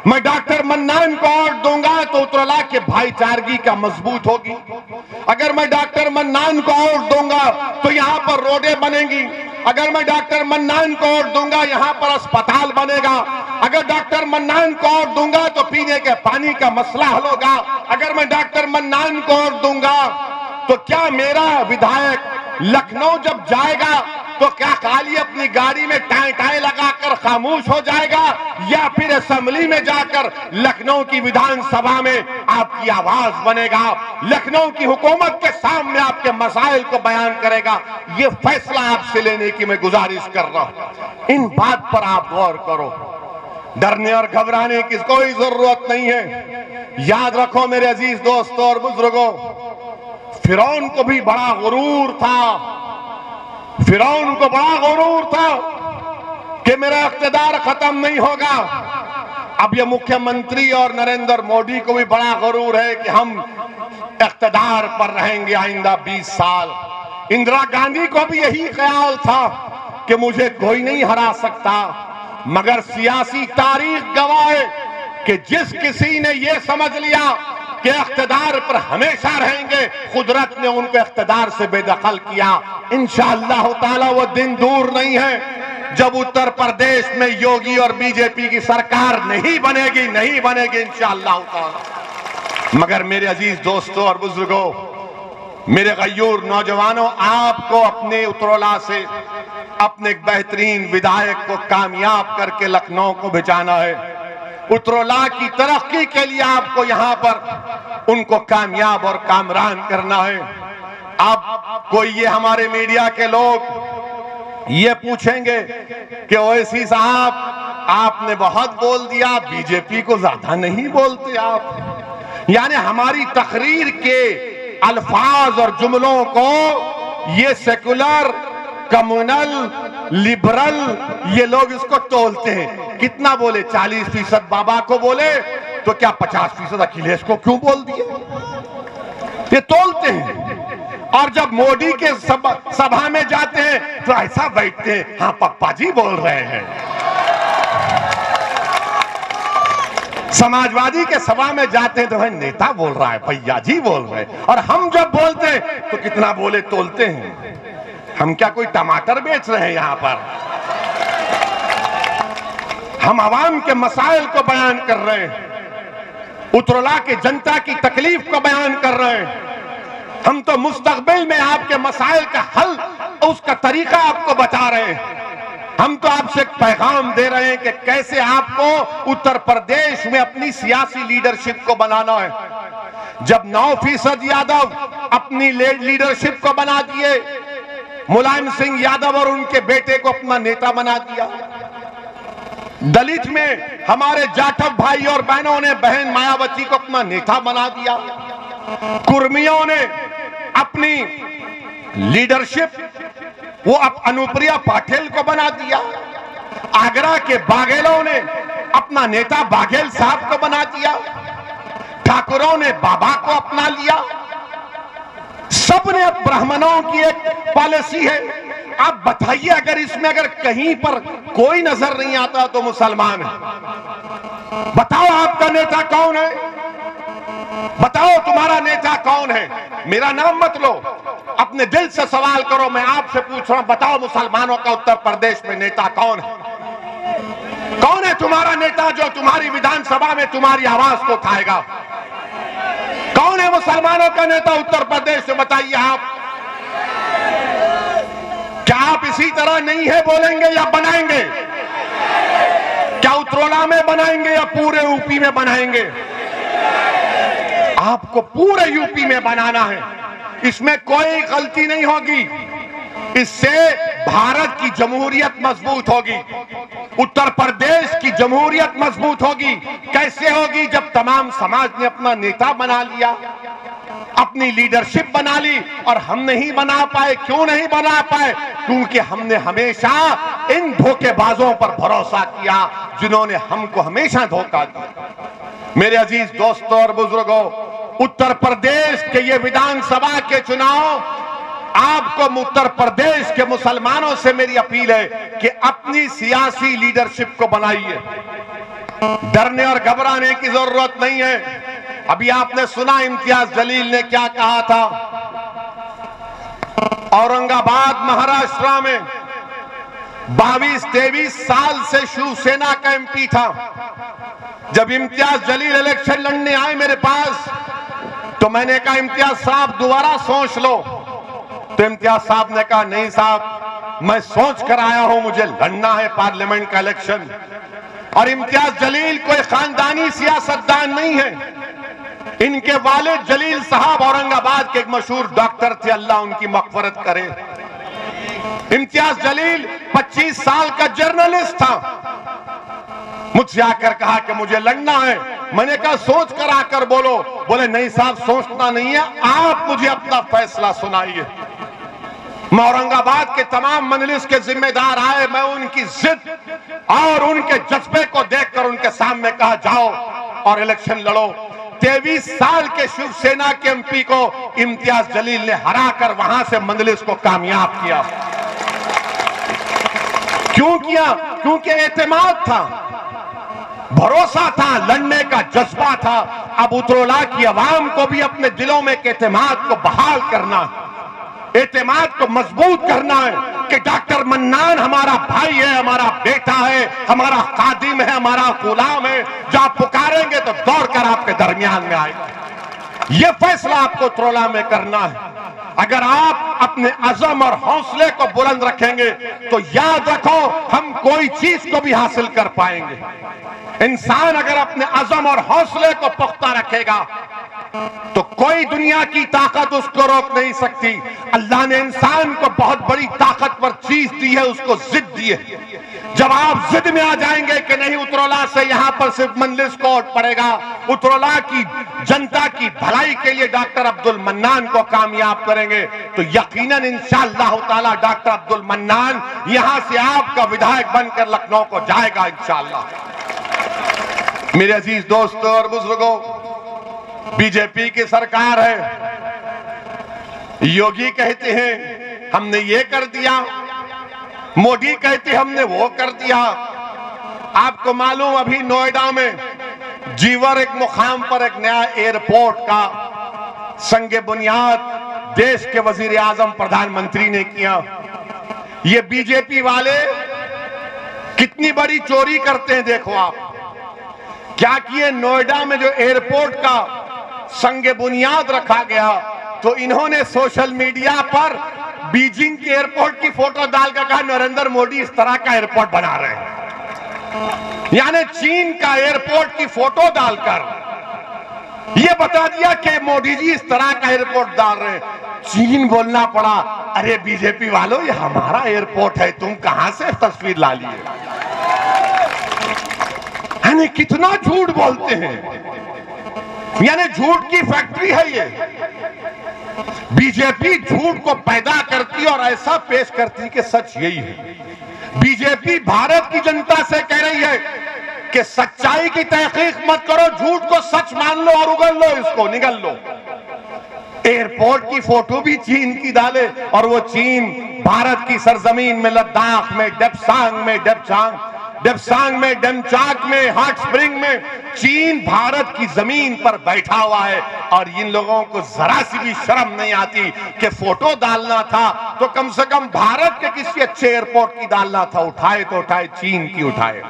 मैं डॉक्टर मन्नान को वोट दूंगा तो उत्तरोला के भाईचारगी का मजबूत होगी। अगर मैं डॉक्टर मन्नान को वोट दूंगा तो यहाँ पर रोडें बनेंगी। अगर मैं डॉक्टर मन्नान को वोट दूंगा यहाँ पर अस्पताल बनेगा। अगर डॉक्टर मन्नान को वोट दूंगा तो पीने के पानी का मसला हल होगा। अगर मैं डॉक्टर मन्नान को वोट दूंगा तो क्या मेरा विधायक लखनऊ जब जाएगा तो क्या खाली अपनी गाड़ी में टाई टाई लगाकर खामोश हो जाएगा, या फिर असेंबली में जाकर लखनऊ की विधानसभा में आपकी आवाज बनेगा, लखनऊ की हुकूमत के सामने आपके मसाइल को बयान करेगा? ये फैसला आपसे लेने की मैं गुजारिश कर रहा हूं। इन बात पर आप गौर करो। डरने और घबराने की कोई जरूरत नहीं है। याद रखो मेरे अजीज दोस्तों और बुजुर्गों, फिरौन को भी बड़ा गुरूर था, फिरौन को बड़ा गुरूर था कि मेरा इख्तिदार खत्म नहीं होगा। अब ये मुख्यमंत्री और नरेंद्र मोदी को भी बड़ा गुरूर है कि हम इख्तिदार पर रहेंगे आइंदा 20 साल। इंदिरा गांधी को भी यही ख्याल था कि मुझे कोई नहीं हरा सकता, मगर सियासी तारीख गवाह है कि जिस किसी ने यह समझ लिया कि इख्तिदार पर हमेशा रहेंगे, कुदरत ने उनको इख्तिदार से बेदखल किया। इंशाअल्लाह ताला वो दिन दूर नहीं है जब उत्तर प्रदेश में योगी और बीजेपी की सरकार नहीं बनेगी इंशाअल्लाह ताला। मगर मेरे अजीज दोस्तों और बुजुर्गों, मेरे गयूर नौजवानों, आपको अपने उतरौला से अपने एक बेहतरीन विधायक को कामयाब करके लखनऊ को भिजाना है। उतरौला की तरक्की के लिए आपको यहां पर उनको कामयाब और कामरान करना है। अब कोई ये हमारे मीडिया के लोग ये पूछेंगे कि ओवैसी साहब आपने बहुत बोल दिया, बीजेपी को ज्यादा नहीं बोलते आप। यानी हमारी तकरीर के अल्फाज और जुमलों को ये सेकुलर, कम्युनल, लिबरल ये लोग इसको तोलते हैं। कितना बोले? 40% बाबा को बोले तो क्या 50% अखिलेश को क्यों बोल दिए? ये तोलते हैं। और जब मोदी के सभा में जाते हैं तो ऐसा बैठते हैं, हाँ पप्पा जी बोल रहे हैं। समाजवादी के सभा में जाते हैं तो भाई नेता बोल रहा है, भैया जी बोल रहे हैं। और हम जब बोलते हैं तो कितना बोले तोलते हैं। हम क्या कोई टमाटर बेच रहे हैं यहां पर? हम आवाम के मसाइल को बयान कर रहे हैं, उतरौला की जनता की तकलीफ को बयान कर रहे हैं। हम तो मुस्तकबिल में आपके मसाइल का हल, उसका तरीका आपको बता रहे हैं। हम तो आपसे एक पैगाम दे रहे हैं कि कैसे आपको उत्तर प्रदेश में अपनी सियासी लीडरशिप को बनाना है। जब 9% यादव अपनी लीडरशिप को बना दिए, मुलायम सिंह यादव और उनके बेटे को अपना नेता बना दिया। दलित में हमारे जाटव भाई और बहनों ने बहन मायावती को अपना नेता बना दिया। कुर्मियों ने अपनी लीडरशिप वो अनुप्रिया पाटिल को बना दिया। आगरा के बाघेलों ने अपना नेता बाघेल साहब को बना दिया। ठाकुरों ने बाबा को अपना लिया। सबने अब ब्राह्मणों की एक पॉलिसी है। आप बताइए, अगर कहीं पर कोई नजर नहीं आता तो मुसलमान है। बताओ आपका नेता कौन है? बताओ तुम्हारा नेता कौन है? मेरा नाम मत लो, अपने दिल से सवाल करो। मैं आपसे पूछ रहा हूं, बताओ मुसलमानों का उत्तर प्रदेश में नेता कौन है? कौन है तुम्हारा नेता जो तुम्हारी विधानसभा में तुम्हारी आवाज को उठाएगा? कौन है मुसलमानों का नेता उत्तर प्रदेश में? बताइए आप। क्या आप इसी तरह नहीं है बोलेंगे या बनाएंगे? क्या उतरौला में बनाएंगे या पूरे यूपी में बनाएंगे? आपको पूरे यूपी में बनाना है। इसमें कोई गलती नहीं होगी। इससे भारत की जमहूरियत मजबूत होगी, उत्तर प्रदेश की जमहूरियत मजबूत होगी। कैसे होगी? जब तमाम समाज ने अपना नेता बना लिया, अपनी लीडरशिप बना ली। और हम नहीं बना पाए। क्यों नहीं बना पाए? क्योंकि हमने हमेशा इन धोखेबाजों पर भरोसा किया जिन्होंने हमको हमेशा धोखा दिया। मेरे अजीज दोस्तों और बुजुर्गों, उत्तर प्रदेश के ये विधानसभा के चुनाव, आपको उत्तर प्रदेश के मुसलमानों से मेरी अपील है कि अपनी सियासी लीडरशिप को बनाइए। डरने और घबराने की जरूरत नहीं है। अभी आपने सुना इम्तियाज जलील ने क्या कहा था। औरंगाबाद महाराष्ट्र में 22-23 साल से शिवसेना का एमपी था। जब इम्तियाज जलील इलेक्शन लड़ने आए मेरे पास, तो मैंने कहा इम्तियाज साहब दोबारा सोच लो। तो इम्तियाज साहब ने कहा नहीं साहब, मैं सोच कर आया हूं, मुझे लड़ना है पार्लियामेंट का इलेक्शन। और इम्तियाज जलील कोई खानदानी सियासतदान नहीं है। इनके वालिद जलील साहब औरंगाबाद के एक मशहूर डॉक्टर थे, अल्लाह उनकी मग़फ़िरत करे। इम्तियाज जलील 25 साल का जर्नलिस्ट था। मुझसे आकर कहा कि मुझे लड़ना है। मैंने कहा सोच कर आकर बोलो। बोले नहीं साहब, सोचना नहीं है, आप मुझे अपना फैसला सुनाइए। मैं औरंगाबाद के तमाम मजलिस के जिम्मेदार आए, मैं उनकी जिद और उनके जज्बे को देखकर उनके सामने कहा जाओ और इलेक्शन लड़ो। 23 साल के शिवसेना के एमपी को इम्तियाज जलील ने हराकर वहां से मजलिस को कामयाब किया। क्यों किया? क्योंकि एतमाद था, भरोसा था, लड़ने का जज्बा था। अब उतरोला की आवाम को भी अपने दिलों में एक एतमाद को बहाल करना, एतमाद को मजबूत करना है कि डॉक्टर मन्नान हमारा भाई है, हमारा बेटा है, हमारा खादिम है, हमारा गुलाम है। जो आप पुकारेंगे तो दौड़कर आपके दरमियान में आएगा। यह फैसला आपको उतरोला में करना है। अगर आप अपने अज़म और हौसले को बुलंद रखेंगे तो याद रखो, हम कोई चीज को भी हासिल कर पाएंगे। इंसान अगर अपने अज़म और हौसले को पुख्ता रखेगा तो कोई दुनिया की ताकत उसको रोक नहीं सकती। अल्लाह ने इंसान को बहुत बड़ी ताकतवर चीज दी है, उसको जिद दी है। जब आप जिद में आ जाएंगे कि नहीं, उतरोला से यहां पर सिर्फ मजलिस को वोट पड़ेगा, उतरोला की जनता की भलाई के लिए डॉक्टर अब्दुल मन्नान को कामयाब करेंगे, तो यकीनन इंशाअल्लाह ताला डॉक्टर अब्दुल मन्नान यहां से आपका विधायक बनकर लखनऊ को जाएगा इंशाअल्लाह। मेरे अजीज दोस्तों और बुजुर्गों, बीजेपी की सरकार है। योगी कहते हैं हमने ये कर दिया, मोदी कहते हमने वो कर दिया। आपको मालूम, अभी नोएडा में जीवर एक मुकाम पर एक नया एयरपोर्ट का संगे बुनियाद देश के वजीर आजम प्रधानमंत्री ने किया। ये बीजेपी वाले कितनी बड़ी चोरी करते हैं देखो आप। क्या किए, नोएडा में जो एयरपोर्ट का संगे बुनियाद रखा गया तो इन्होंने सोशल मीडिया पर बीजिंग के एयरपोर्ट की फोटो डालकर कहा नरेंद्र मोदी इस तरह का एयरपोर्ट बना रहे हैं। यानी चीन का एयरपोर्ट की फोटो डालकर यह बता दिया कि मोदी जी इस तरह का एयरपोर्ट डाल रहे हैं। चीन बोलना पड़ा, अरे बीजेपी वालों ये हमारा एयरपोर्ट है, तुम कहां से तस्वीर ला लिए। यानी कितना झूठ बोलते हैं, यानी झूठ की फैक्ट्री है ये। बीजेपी झूठ को पैदा करती और ऐसा पेश करती कि सच यही है। बीजेपी भारत की जनता से कह रही है कि सच्चाई की तहकीक मत करो, झूठ को सच मान लो और उगल लो, इसको निगल लो। एयरपोर्ट की फोटो भी चीन की डाले और वो चीन भारत की सरजमीन में, लद्दाख में, डेप्सांग में, डेमचाक में, हॉट स्प्रिंग में चीन भारत की जमीन पर बैठा हुआ है। और इन लोगों को जरा सी भी शर्म नहीं आती कि फोटो डालना था तो कम से कम भारत के किसी अच्छे एयरपोर्ट की डालना था, उठाए तो उठाए चीन की उठाए।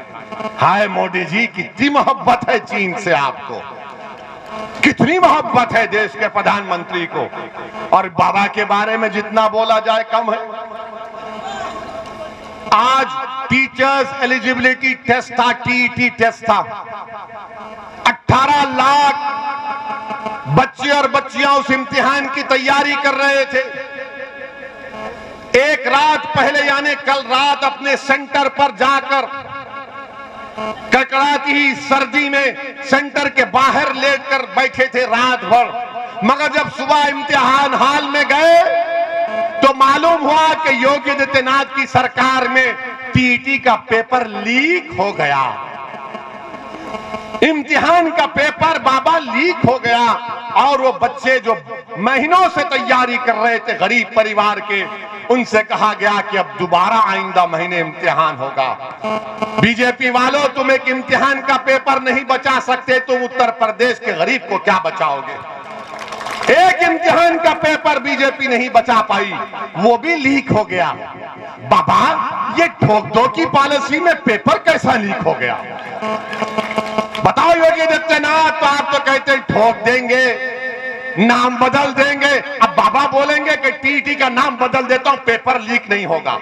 हाय मोदी जी, कितनी मोहब्बत है चीन से आपको, कितनी मोहब्बत है देश के प्रधानमंत्री को। और बाबा के बारे में जितना बोला जाए कम है। आज टीचर्स एलिजिबिलिटी टेस्ट था, टीईटी टेस्ट था। 18 लाख बच्चे और बच्चियां उस इम्तिहान की तैयारी कर रहे थे। एक रात पहले यानी कल रात अपने सेंटर पर जाकर कड़कड़ाती ही सर्दी में सेंटर के बाहर लेटकर बैठे थे रात भर। मगर जब सुबह इम्तिहान हाल में गए तो मालूम हुआ कि योगी आदित्यनाथ की सरकार में टीईटी का पेपर लीक हो गया। इम्तिहान का पेपर बाबा लीक हो गया और वो बच्चे जो महीनों से तैयारी कर रहे थे गरीब परिवार के, उनसे कहा गया कि अब दोबारा आइंदा महीने इम्तिहान होगा। बीजेपी वालों, तुम एक इम्तिहान का पेपर नहीं बचा सकते, तुम उत्तर प्रदेश के गरीब को क्या बचाओगे। एक इम्तिहान का पेपर बीजेपी नहीं बचा पाई, वो भी लीक हो गया। बाबा, ये ठोक दो की पॉलिसी में पेपर कैसा लीक हो गया, बताओ योगी आदित्यनाथ। तो आप तो कहते ठोक देंगे, नाम बदल देंगे। अब बाबा बोलेंगे कि टीटी का नाम बदल देता हूं, पेपर लीक नहीं होगा।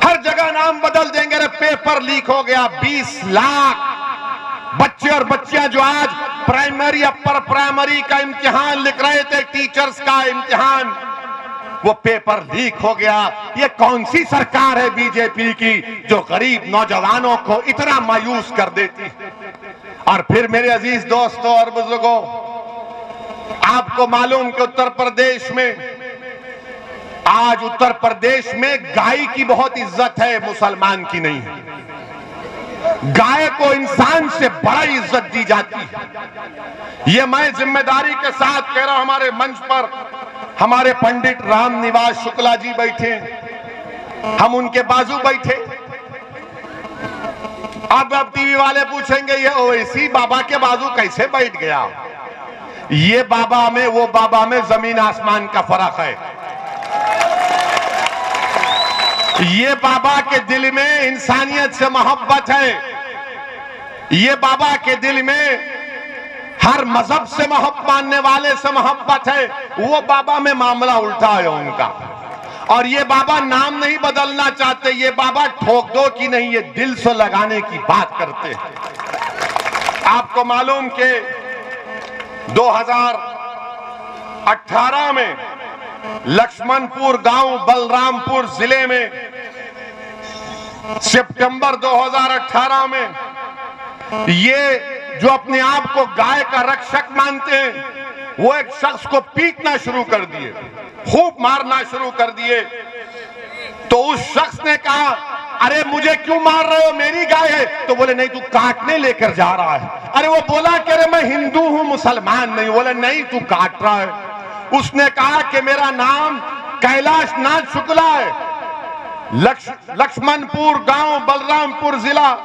हर जगह नाम बदल देंगे, अरे पेपर लीक हो गया। 20 लाख बच्चे और बच्चियां जो आज प्राइमरी अपर प्राइमरी का इम्तिहान लिख रहे थे, टीचर्स का इम्तिहान, वो पेपर लीक हो गया। ये कौन सी सरकार है बीजेपी की जो गरीब नौजवानों को इतना मायूस कर देती? और फिर मेरे अजीज दोस्तों और बुजुर्गों, आपको मालूम कि उत्तर प्रदेश में आज उत्तर प्रदेश में गाय की बहुत इज्जत है, मुसलमान की नहीं है। गाय को इंसान से बड़ा इज्जत दी जाती है। ये मैं जिम्मेदारी के साथ कह रहा हूं। हमारे मंच पर हमारे पंडित राम निवास शुक्ला जी बैठे, हम उनके बाजू बैठे। अब टीवी वाले पूछेंगे ये ओवैसी बाबा के बाजू कैसे बैठ गया? ये बाबा में वो बाबा में जमीन आसमान का फर्क है। ये बाबा के दिल में इंसानियत से मोहब्बत है। ये बाबा के दिल में हर मजहब से मोहब्बत मानने वाले से मोहब्बत है। वो बाबा में मामला उल्टा है उनका। और ये बाबा नाम नहीं बदलना चाहते, ये बाबा ठोक दो कि नहीं, ये दिल से लगाने की बात करते हैं। आपको मालूम कि 2018 में लक्ष्मणपुर गांव बलरामपुर जिले में सितंबर 2018 में ये जो अपने आप को गाय का रक्षक मानते हैं, वो एक शख्स को पीटना शुरू कर दिए, खूब मारना शुरू कर दिए। तो उस शख्स ने कहा, अरे मुझे क्यों मार रहे हो, मेरी गाय है। तो बोले नहीं, तू काटने लेकर जा रहा है। अरे वो बोला कि अरे मैं हिंदू हूं, मुसलमान नहीं। बोले नहीं, तू काट रहा है। उसने कहा कि मेरा नाम कैलाश नाथ शुक्ला है, लक्ष्मणपुर गांव बलरामपुर जिला,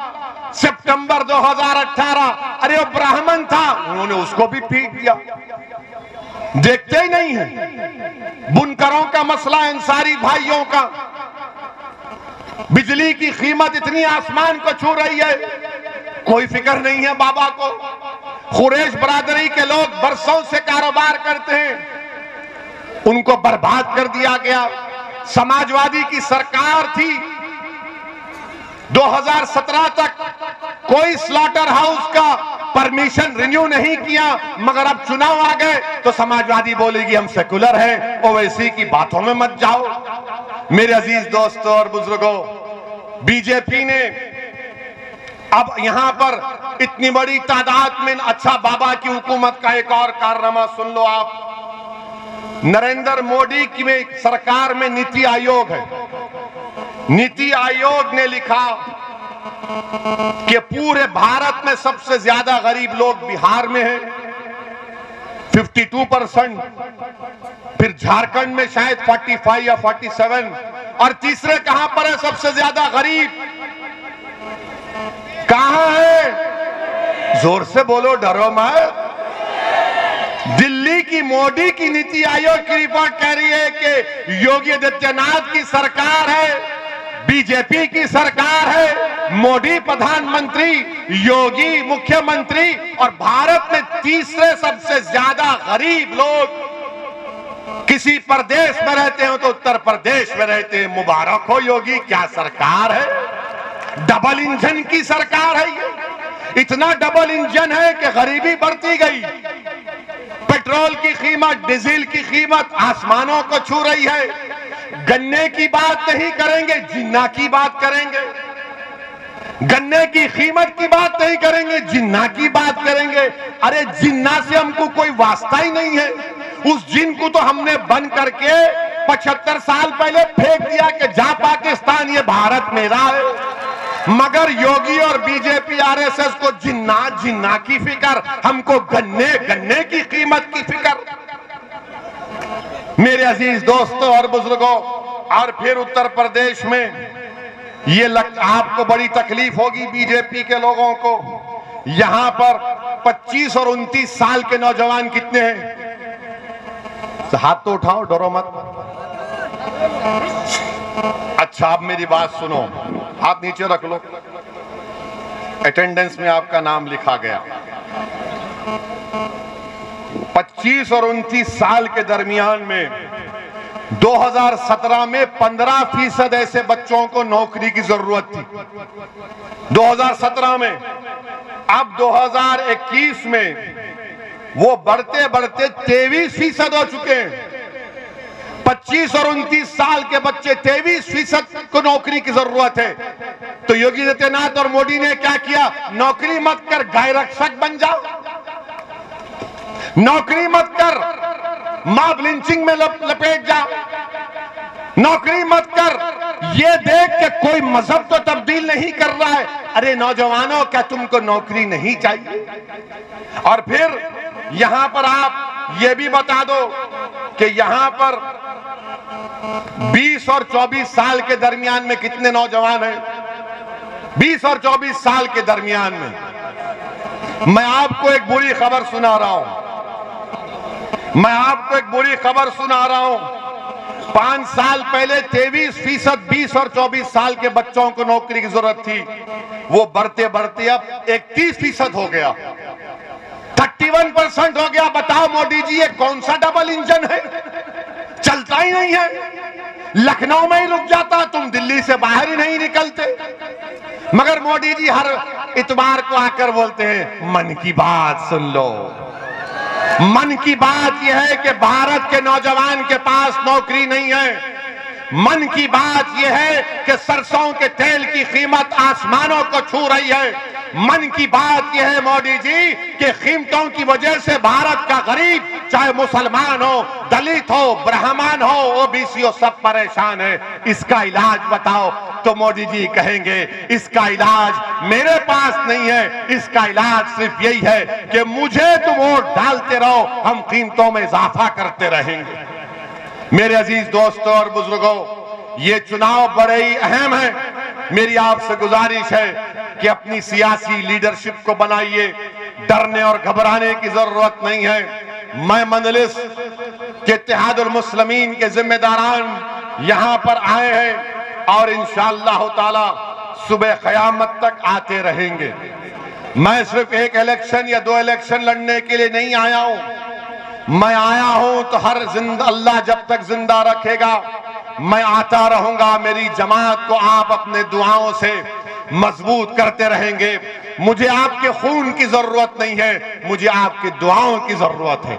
सितंबर 2018। अरे वो ब्राह्मण था, उन्होंने उसको भी पीट दिया। देखते ही नहीं है बुनकरों का मसला, अंसारी भाइयों का। बिजली की कीमत इतनी आसमान को छू रही है, कोई फिक्र नहीं है बाबा को। कुरैश बरादरी के लोग बरसों से कारोबार करते हैं, उनको बर्बाद कर दिया गया। समाजवादी की सरकार थी, 2017 तक कोई स्लॉटर हाउस का परमिशन रिन्यू नहीं किया, मगर अब चुनाव आ गए तो समाजवादी बोलेगी हम सेकुलर हैं, ओवैसी की बातों में मत जाओ। मेरे अजीज दोस्तों और बुजुर्गों, बीजेपी ने अब यहां पर इतनी बड़ी तादाद में, अच्छा बाबा की हुकूमत का एक और कारनामा सुन लो आप। नरेंद्र मोदी की सरकार में नीति आयोग है। नीति आयोग ने लिखा कि पूरे भारत में सबसे ज्यादा गरीब लोग बिहार में हैं, 52%, फिर झारखंड में शायद 45 या 47, और तीसरे कहां पर है सबसे ज्यादा गरीब? कहां है? जोर से बोलो, डरो मत। दिल्ली की मोदी की नीति आयोग की रिपोर्ट कह रही है कि योगी आदित्यनाथ की सरकार है, बीजेपी की सरकार है, मोदी प्रधानमंत्री, योगी मुख्यमंत्री, और भारत में तीसरे सबसे ज्यादा गरीब लोग किसी प्रदेश में रहते हो तो उत्तर प्रदेश में रहते हैं। मुबारक हो योगी, क्या सरकार है! डबल इंजन की सरकार है ये। इतना डबल इंजन है कि गरीबी बढ़ती गई। पेट्रोल की कीमत, डीजल की कीमत आसमानों को छू रही है। गन्ने की बात नहीं करेंगे, जिन्ना की बात करेंगे। गन्ने की कीमत की बात नहीं करेंगे, जिन्ना की बात करेंगे। अरे जिन्ना से हमको कोई वास्ता ही नहीं है। उस जिन को तो हमने बंद करके 75 साल पहले फेंक दिया कि जा पाकिस्तान, ये भारत मेरा है। मगर योगी और बीजेपी आरएसएस को जिन्ना जिन्ना की फिक्र, हमको गन्ने गन्ने की कीमत की फिक्र। मेरे अजीज दोस्तों और बुजुर्गों, और फिर उत्तर प्रदेश में ये आपको बड़ी तकलीफ होगी बीजेपी के लोगों को। यहां पर 25 और 29 साल के नौजवान कितने हैं? हाथ तो उठाओ, डरो मत। अच्छा, आप मेरी बात सुनो, हाथ नीचे रख लो। अटेंडेंस में आपका नाम लिखा गया। 25 और 29 साल के दरमियान में 2017 में 15% ऐसे बच्चों को नौकरी की जरूरत थी 2017 में। अब 2021 में वो बढ़ते बढ़ते 23% हो चुके हैं। 25 और 29 साल के बच्चे 23% को नौकरी की जरूरत है। तो योगी आदित्यनाथ और मोदी ने क्या किया? नौकरी मत कर, गाय रक्षक बन जाओ। नौकरी मत कर, मॉब लिंचिंग में लपेट जाओ। नौकरी मत कर, ये देख के कोई मजहब तो तब्दील नहीं कर रहा है। अरे नौजवानों, क्या तुमको नौकरी नहीं चाहिए? और फिर यहां पर आप ये भी बता दो कि यहां पर 20 और 24 साल के दरमियान में कितने नौजवान हैं? 20 और 24 साल के दरमियान में मैं आपको एक बुरी खबर सुना रहा हूं। मैं आपको एक बुरी खबर सुना रहा हूं। 5 साल पहले 23% 20 और 24 साल के बच्चों को नौकरी की जरूरत थी। वो बढ़ते बढ़ते अब 31% हो गया, 31% हो गया। बताओ मोदी जी, ये कौन सा डबल इंजन है? चलता ही नहीं है। लखनऊ में ही रुक जाता, तुम दिल्ली से बाहर ही नहीं निकलते। मगर मोदी जी हर इतवार को आकर बोलते हैं, मन की बात सुन लो। मन की बात यह है कि भारत के नौजवान के पास नौकरी नहीं है। मन की बात यह है कि सरसों के तेल की कीमत आसमानों को छू रही है। मन की बात यह है मोदी जी कि कीमतों की वजह से भारत का गरीब, चाहे मुसलमान हो, दलित हो, ब्राह्मण हो, ओबीसी हो, सब परेशान है। इसका इलाज बताओ। तो मोदी जी कहेंगे, इसका इलाज मेरे पास नहीं है। इसका इलाज सिर्फ यही है कि मुझे तुम वोट डालते रहो, हम कीमतों में इजाफा करते रहेंगे। मेरे अजीज दोस्तों और बुजुर्गों, ये चुनाव बड़े ही अहम है। मेरी आपसे गुजारिश है कि अपनी सियासी लीडरशिप को बनाइए। डरने और घबराने की जरूरत नहीं है। मैं मजलिस के इत्तेहादुल मुस्लिमीन के जिम्मेदारान यहां पर आए हैं और इंशाअल्लाह ताला सुबह क़यामत तक आते रहेंगे। मैं सिर्फ एक इलेक्शन या 2 इलेक्शन लड़ने के लिए नहीं आया हूं। मैं आया हूं तो हर अल्लाह जब तक जिंदा रखेगा मैं आता रहूंगा। मेरी जमात को आप अपने दुआओं से मजबूत करते रहेंगे। मुझे आपके खून की जरूरत नहीं है, मुझे आपकी दुआओं की जरूरत है।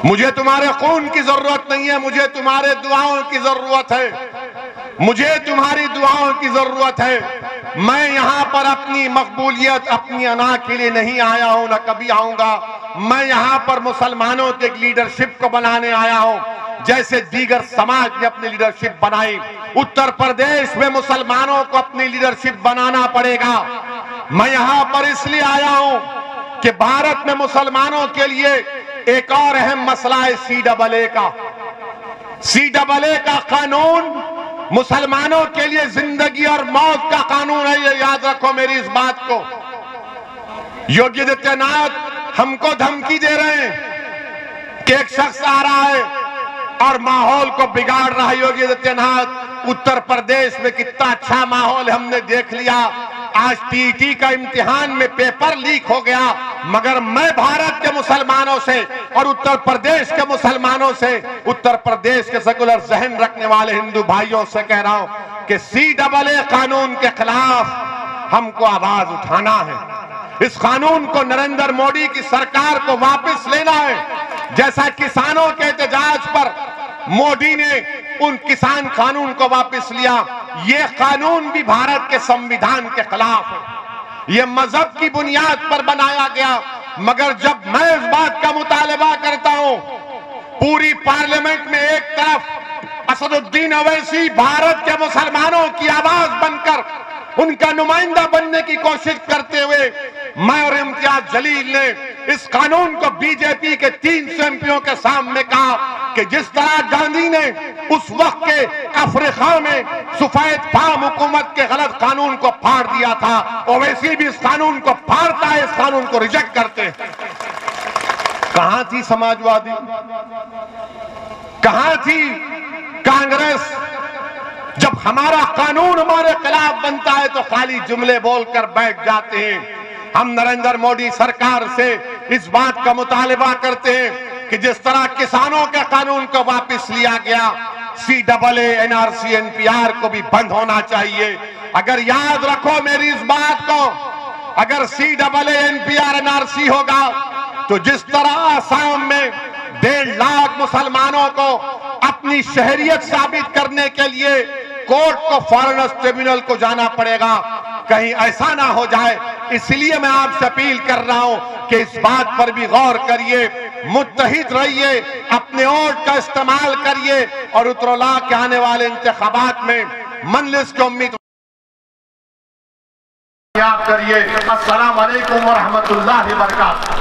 मुझे तुम्हारे खून की जरूरत नहीं है, मुझे तुम्हारे दुआओं की जरूरत है। मुझे तुम्हारी दुआओं की जरूरत है। मैं यहां पर अपनी मकबूलियत, अपनी अना के लिए नहीं आया हूं, न कभी आऊंगा। मैं यहां पर मुसलमानों के लीडरशिप को बनाने आया हूं, जैसे दीगर समाज ने अपनी लीडरशिप बनाई। उत्तर प्रदेश में मुसलमानों को अपनी लीडरशिप बनाना पड़ेगा। मैं यहां पर इसलिए आया हूं कि भारत में मुसलमानों के लिए एक और अहम मसला है CAA का। CAA का कानून मुसलमानों के लिए जिंदगी और मौत का कानून है। ये याद रखो मेरी इस बात को। योगी आदित्यनाथ हमको धमकी दे रहे हैं कि एक शख्स आ रहा है और माहौल को बिगाड़ रहा है। योगी आदित्यनाथ, उत्तर प्रदेश में कितना अच्छा माहौल हमने देख लिया। आज TET का इम्तिहान में पेपर लीक हो गया, मगर मैं भारत के मुसलमानों से और उत्तर प्रदेश के मुसलमानों से, उत्तर प्रदेश के सेकुलर जहन रखने वाले हिंदू भाइयों से कह रहा हूं कि CAA कानून के खिलाफ हमको आवाज उठाना है। इस कानून को नरेंद्र मोदी की सरकार को वापस लेना है। जैसा किसानों के एहतजाज पर मोदी ने उन किसान कानून को वापस लिया, ये कानून भी भारत के संविधान के खिलाफ है। ये मजहब की बुनियाद पर बनाया गया। मगर जब मैं इस बात का मुतालबा करता हूं, पूरी पार्लियामेंट में एक तरफ असदुद्दीन ओवैसी भारत के मुसलमानों की आवाज बनकर उनका नुमाइंदा बनने की कोशिश करते हुए, मैं और इम्तियाज जलील ने इस कानून को बीजेपी के 300 एमपीओं के सामने कहा कि जिस तरह गांधी ने उस वक्त के अफ्रीका में सफेद फार्म हुकूमत के गलत कानून को फाड़ दिया था, ओवैसी भी इस कानून को फाड़ता है, इस कानून को रिजेक्ट करते हैं। कहां थी समाजवादी, कहां थी कांग्रेस? जब हमारा कानून हमारे खिलाफ बनता है तो खाली जुमले बोलकर बैठ जाते हैं। हम नरेंद्र मोदी सरकार से इस बात का मुतालिबा करते हैं कि जिस तरह किसानों के कानून को वापस लिया गया, CAA, NRC, NPR को भी बंद होना चाहिए। अगर याद रखो मेरी इस बात को, अगर CAA, NPR, NRC होगा तो जिस तरह आसाम में 1.5 लाख मुसलमानों को अपनी शहरियत साबित करने के लिए कोर्ट को फॉरेनर्स ट्रिब्यूनल को जाना पड़ेगा, कहीं ऐसा ना हो जाए। इसलिए मैं आपसे अपील कर रहा हूं कि इस बात पर भी गौर करिए, मुत्तहिद रहिए, अपने वोट का इस्तेमाल करिए और उत्तरला के आने वाले इंतखाबात में मजलिस की उम्मीद करिए। अस्सलाम वालेकुम व रहमतुल्लाहि व बरकातहू।